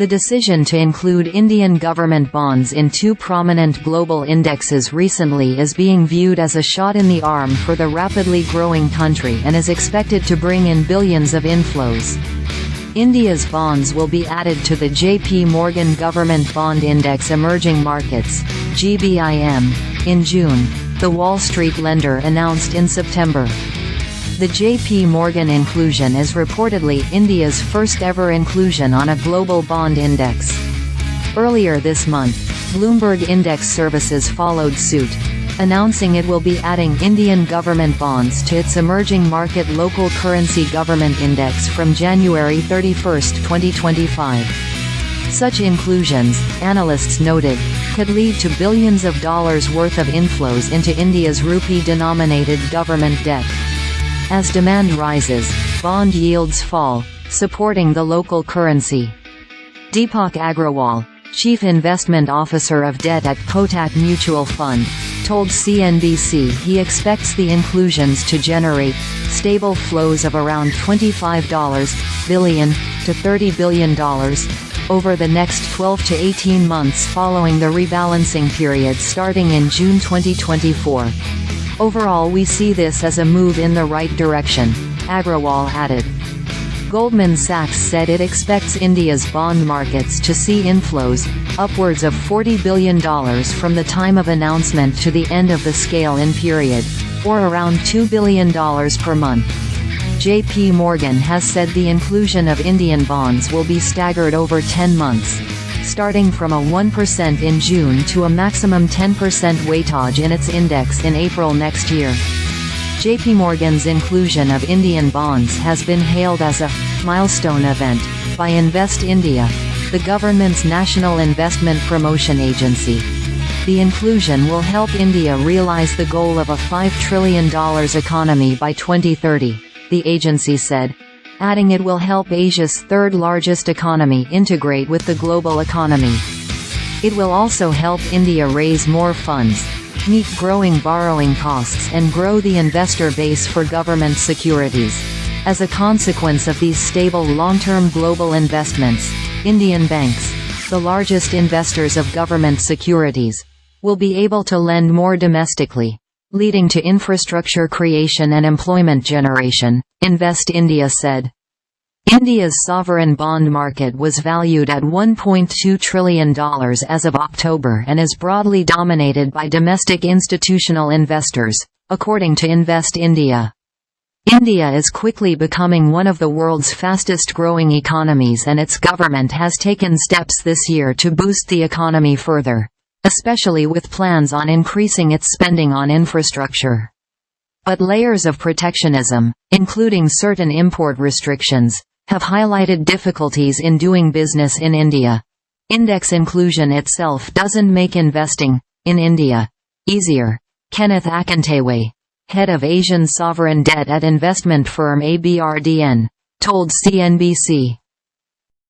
The decision to include Indian government bonds in two prominent global indexes recently is being viewed as a shot in the arm for the rapidly growing country and is expected to bring in billions of inflows. India's bonds will be added to the JPMorgan Government Bond Index Emerging Markets (GBI-EM) in June, the Wall Street lender announced in September. The JPMorgan inclusion is reportedly India's first-ever inclusion on a global bond index. Earlier this month, Bloomberg Index Services followed suit, announcing it will be adding Indian government bonds to its emerging market local currency government index from January 31, 2025. Such inclusions, analysts noted, could lead to billions of dollars worth of inflows into India's rupee-denominated government debt. As demand rises, bond yields fall, supporting the local currency. Deepak Agrawal, Chief Investment Officer of Debt at Kotak Mutual Fund, told CNBC he expects the inclusions to generate stable flows of around $25 billion to $30 billion over the next 12 to 18 months following the rebalancing period starting in June 2024. Overall, we see this as a move in the right direction, Agrawal added. Goldman Sachs said it expects India's bond markets to see inflows, upwards of $40 billion from the time of announcement to the end of the scale-in period, or around $2 billion per month. JPMorgan has said the inclusion of Indian bonds will be staggered over 10 months, starting from a 1% in June to a maximum 10% weightage in its index in April next year. JPMorgan's inclusion of Indian bonds has been hailed as a milestone event by Invest India, the government's national investment promotion agency. The inclusion will help India realize the goal of a $5 trillion economy by 2030, the agency said, adding it will help Asia's third-largest economy integrate with the global economy. It will also help India raise more funds, meet growing borrowing costs and grow the investor base for government securities. As a consequence of these stable long-term global investments, Indian banks, the largest investors of government securities, will be able to lend more domestically, leading to infrastructure creation and employment generation, Invest India said. India's sovereign bond market was valued at $1.2 trillion as of October and is broadly dominated by domestic institutional investors, according to Invest India. India is quickly becoming one of the world's fastest-growing economies, and its government has taken steps this year to boost the economy further, especially with plans on increasing its spending on infrastructure. But layers of protectionism, including certain import restrictions, have highlighted difficulties in doing business in India. Index inclusion itself doesn't make investing in India easier, Kenneth Akintewe, head of Asian sovereign debt at investment firm Abrdn, told CNBC.